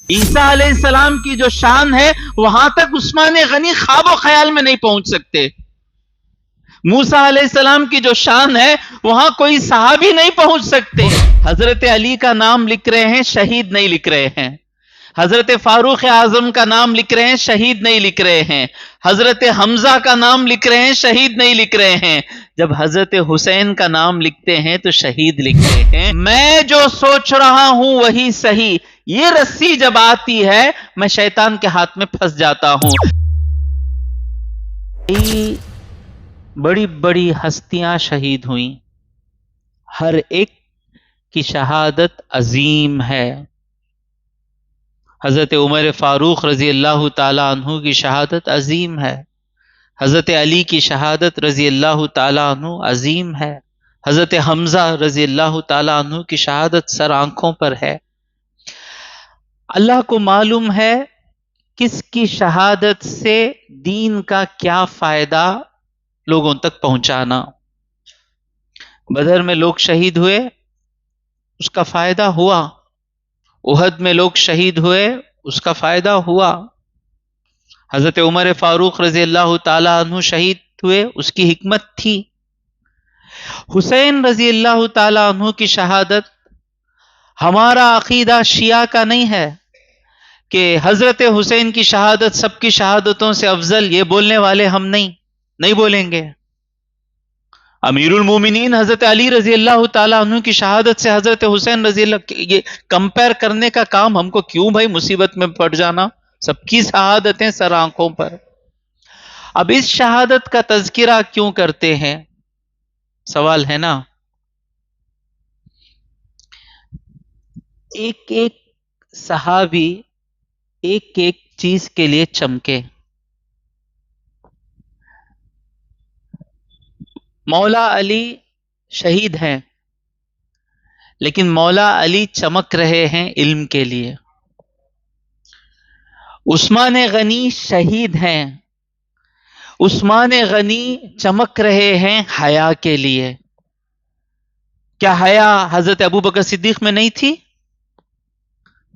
عیسیٰ علیہ السلام کی جو شان ہے وہاں تک عثمان غنی خواب و خیال میں نہیں پہنچ سکتے. موسیٰ علیہ السلام کی جو شان ہے وہاں کوئی صحابی نہیں پہنچ سکتے. حضرت علی کا نام لکھ رہے ہیں، شہید نہیں لکھ رہے ہیں. حضرت فاروق اعظم کا نام لکھ رہے ہیں، شہید نہیں لکھ رہے ہیں. حضرت حمزہ کا نام لکھ رہے ہیں، شہید نہیں لکھ رہے ہیں. جب حضرت حسین کا نام لکھتے ہیں تو شہید لکھ رہے ہیں. میں جو سوچ رہا ہوں وہی صحیح، یہ رسی جب آتی ہے میں شیطان کے ہاتھ میں پھنس جاتا ہوں. بڑی بڑی ہستیاں شہید ہوئیں، ہر ایک کی شہادت عظیم ہے. حضرت عمر فاروق رضی اللہ تعالی عنہ کی شہادت عظیم ہے. حضرت علی کی شہادت رضی اللہ تعالی عنہ عظیم ہے. حضرت حمزہ رضی اللہ تعالی عنہ کی شہادت سر آنکھوں پر ہے. اللہ کو معلوم ہے کس کی شہادت سے دین کا کیا فائدہ لوگوں تک پہنچانا. بدر میں لوگ شہید ہوئے، اس کا فائدہ ہوا. احد میں لوگ شہید ہوئے، اس کا فائدہ ہوا. حضرت عمر فاروق رضی اللہ تعالی عنہ شہید ہوئے، اس کی حکمت تھی. حسین رضی اللہ تعالی عنہ کی شہادت، ہمارا عقیدہ شیعہ کا نہیں ہے کہ حضرت حسین کی شہادت سب کی شہادتوں سے افضل، یہ بولنے والے ہم نہیں بولیں گے. امیر المومنین حضرت علی رضی اللہ تعالی عنہ کی شہادت سے حضرت حسین رضی اللہ، یہ کمپیر کرنے کا کام ہم کو کیوں بھائی مصیبت میں پڑ جانا؟ سب کی شہادتیں سر آنکھوں پر. اب اس شہادت کا تذکرہ کیوں کرتے ہیں؟ سوال ہے نا. ایک ایک صحابی ایک ایک چیز کے لیے چمکے. مولا علی شہید ہیں لیکن مولا علی چمک رہے ہیں علم کے لیے. عثمان غنی شہید ہیں، عثمان غنی چمک رہے ہیں حیا کے لیے. کیا حیا حضرت ابوبکر صدیق میں نہیں تھی؟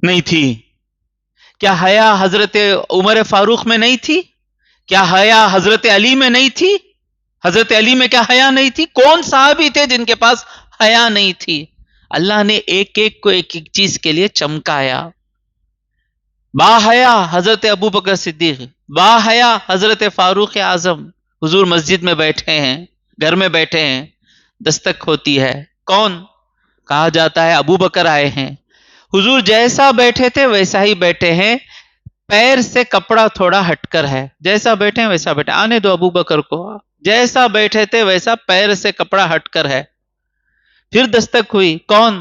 نہیں تھی. کیا حیا حضرت عمر فاروق میں نہیں تھی؟ کیا حیا حضرت علی میں نہیں تھی؟ حضرت علی میں کیا حیا نہیں تھی؟ کون صحابی تھے جن کے پاس حیا نہیں تھی؟ اللہ نے ایک ایک کو ایک ایک چیز کے لیے چمکایا. با حیا حضرت ابوبکر صدیق، با حیا حضرت فاروق اعظم. حضور مسجد میں بیٹھے ہیں، گھر میں بیٹھے ہیں، دستک ہوتی ہے. کون؟ کہا جاتا ہے ابو بکر آئے ہیں. حضور جیسا بیٹھے تھے ویسا ہی بیٹھے ہیں، پیر سے کپڑا تھوڑا ہٹ کر ہے. جیسا بیٹھے ہیں ویسا بیٹھے، آنے دو ابو بکر کو. جیسا بیٹھے تھے ویسا پیر سے کپڑا ہٹ کر ہے. پھر دستک ہوئی، کون؟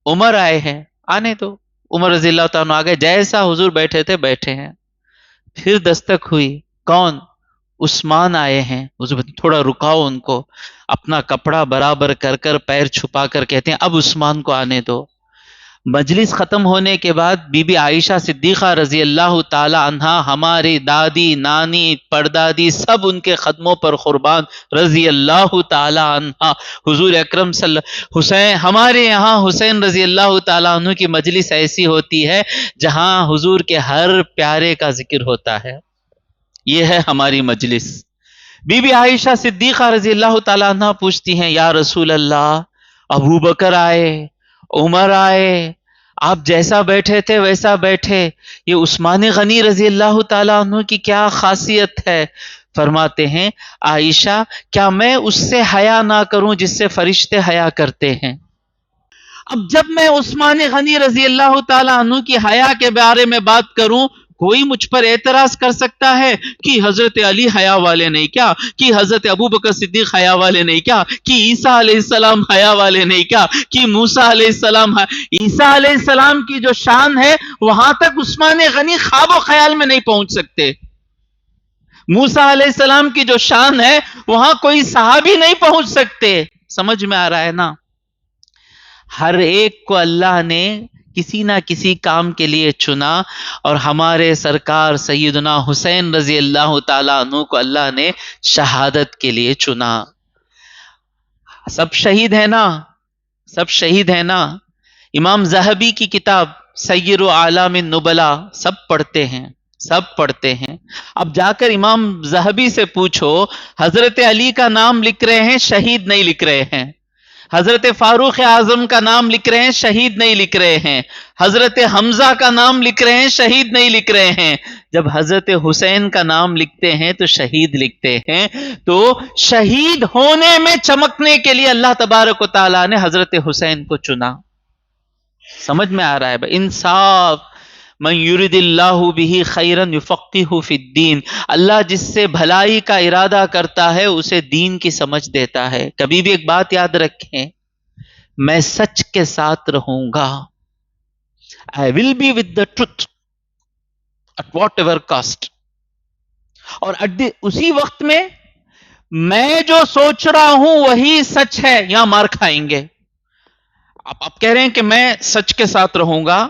عمر آئے ہیں، آنے دو. عمر رضی اللہ تعالیٰ آگے، جیسا حضور بیٹھے تھے بیٹھے ہیں. پھر دستک ہوئی، کون؟ عثمان آئے ہیں. حضور تھوڑا رکاؤ ان کو. اپنا کپڑا برابر کر کر پیر چھپا کر کہتے ہیں اب عثمان کو آنے دو. مجلس ختم ہونے کے بعد بی بی عائشہ صدیقہ رضی اللہ تعالی عنہا، ہماری دادی نانی پردادی سب ان کے قدموں پر قربان رضی اللہ تعالی عنہا. حضور اکرم حسین، ہمارے یہاں حسین رضی اللہ تعالی عنہ کی مجلس ایسی ہوتی ہے جہاں حضور کے ہر پیارے کا ذکر ہوتا ہے. یہ ہے ہماری مجلس. بی بی عائشہ صدیقہ رضی اللہ تعالی عنہ پوچھتی ہیں یا رسول اللہ، ابو بکر آئے، عمر آئے، آپ جیسا بیٹھے تھے ویسا بیٹھے، یہ عثمان غنی رضی اللہ تعالیٰ عنہ کی کیا خاصیت ہے؟ فرماتے ہیں عائشہ، کیا میں اس سے حیا نہ کروں جس سے فرشتے حیا کرتے ہیں؟ اب جب میں عثمان غنی رضی اللہ تعالیٰ عنہ کی حیا کے بارے میں بات کروں، کوئی مجھ پر اعتراض کر سکتا ہے کہ حضرت علی حیا والے نہیں کیا، کہ حضرت ابوبکر صدیق حیا والے نہیں کیا، کہ عیسیٰ علیہ السلام حیا والے نہیں کیا، کہ موسیٰ علیہ السلام. عیسیٰ علیہ السلام کی جو شان ہے وہاں تک عثمان غنی خواب و خیال میں نہیں پہنچ سکتے. موسیٰ علیہ السلام کی جو شان ہے وہاں کوئی صحابی نہیں پہنچ سکتے. سمجھ میں آ رہا ہے نا؟ ہر ایک کو اللہ نے کسی نہ کسی کام کے لیے چنا، اور ہمارے سرکار سیدنا حسین رضی اللہ تعالیٰ عنہ کو اللہ نے شہادت کے لیے چنا. سب شہید ہیں نا؟ سب شہید ہیں نا؟ امام ذہبی کی کتاب سیر اعلام النبلا سب پڑھتے ہیں، سب پڑھتے ہیں. اب جا کر امام ذہبی سے پوچھو، حضرت علی کا نام لکھ رہے ہیں، شہید نہیں لکھ رہے ہیں. حضرت فاروق اعظم کا نام لکھ رہے ہیں، شہید نہیں لکھ رہے ہیں. حضرت حمزہ کا نام لکھ رہے ہیں، شہید نہیں لکھ رہے ہیں. جب حضرت حسین کا نام لکھتے ہیں تو شہید لکھتے ہیں. تو شہید ہونے میں چمکنے کے لیے اللہ تبارک و تعالیٰ نے حضرت حسین کو چنا. سمجھ میں آ رہا ہے بھائی؟ انصاف. من یرید اللہ بہ خیرا یفقہہ فی الدین، اللہ جس سے بھلائی کا ارادہ کرتا ہے اسے دین کی سمجھ دیتا ہے. کبھی بھی ایک بات یاد رکھیں، میں سچ کے ساتھ رہوں گا. I will be with the truth at whatever cost. اور اسی وقت میں جو سوچ رہا ہوں وہی سچ ہے، یہاں مار کھائیں گے. آپ کہہ رہے ہیں کہ میں سچ کے ساتھ رہوں گا.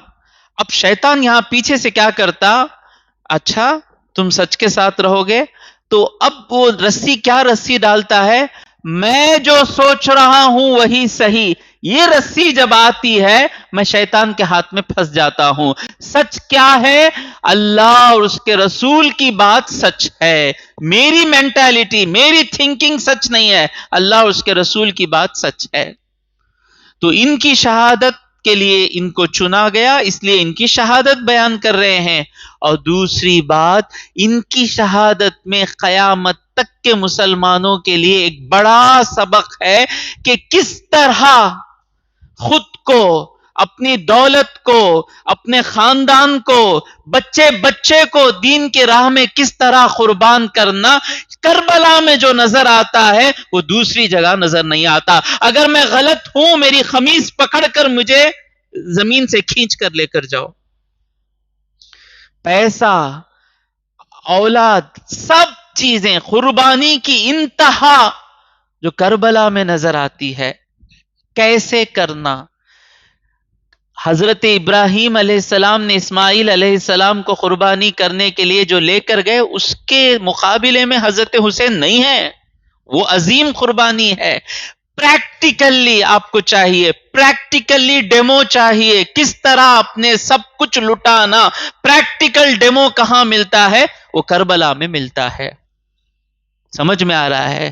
اب شیطان یہاں پیچھے سے کیا کرتا؟ اچھا تم سچ کے ساتھ رہو گے تو اب وہ رسی ڈالتا ہے، میں جو سوچ رہا ہوں وہی صحیح. یہ رسی جب آتی ہے میں شیطان کے ہاتھ میں پھنس جاتا ہوں. سچ کیا ہے؟ اللہ اور اس کے رسول کی بات سچ ہے. میری مینٹالٹی، میری تھنکنگ سچ نہیں ہے، اللہ اور اس کے رسول کی بات سچ ہے. تو ان کی شہادت کے لیے ان کو چنا گیا، اس لیے ان کی شہادت بیان کر رہے ہیں. اور دوسری بات، ان کی شہادت میں قیامت تک کے مسلمانوں کے لیے ایک بڑا سبق ہے کہ کس طرح خود کو، اپنی دولت کو، اپنے خاندان کو، بچے کو دین کے راہ میں کس طرح قربان کرنا. کربلا میں جو نظر آتا ہے وہ دوسری جگہ نظر نہیں آتا. اگر میں غلط ہوں میری خمیص پکڑ کر مجھے زمین سے کھینچ کر لے کر جاؤ. پیسہ، اولاد، سب چیزیں، قربانی کی انتہا جو کربلا میں نظر آتی ہے. کیسے کرنا؟ حضرت ابراہیم علیہ السلام نے اسماعیل علیہ السلام کو قربانی کرنے کے لیے جو لے کر گئے اس کے مقابلے میں حضرت حسین نہیں ہے. وہ عظیم قربانی ہے. پریکٹیکلی آپ کو چاہیے، پریکٹیکلی ڈیمو چاہیے، کس طرح اپنے سب کچھ لٹانا. پریکٹیکل ڈیمو کہاں ملتا ہے؟ وہ کربلا میں ملتا ہے. سمجھ میں آ رہا ہے؟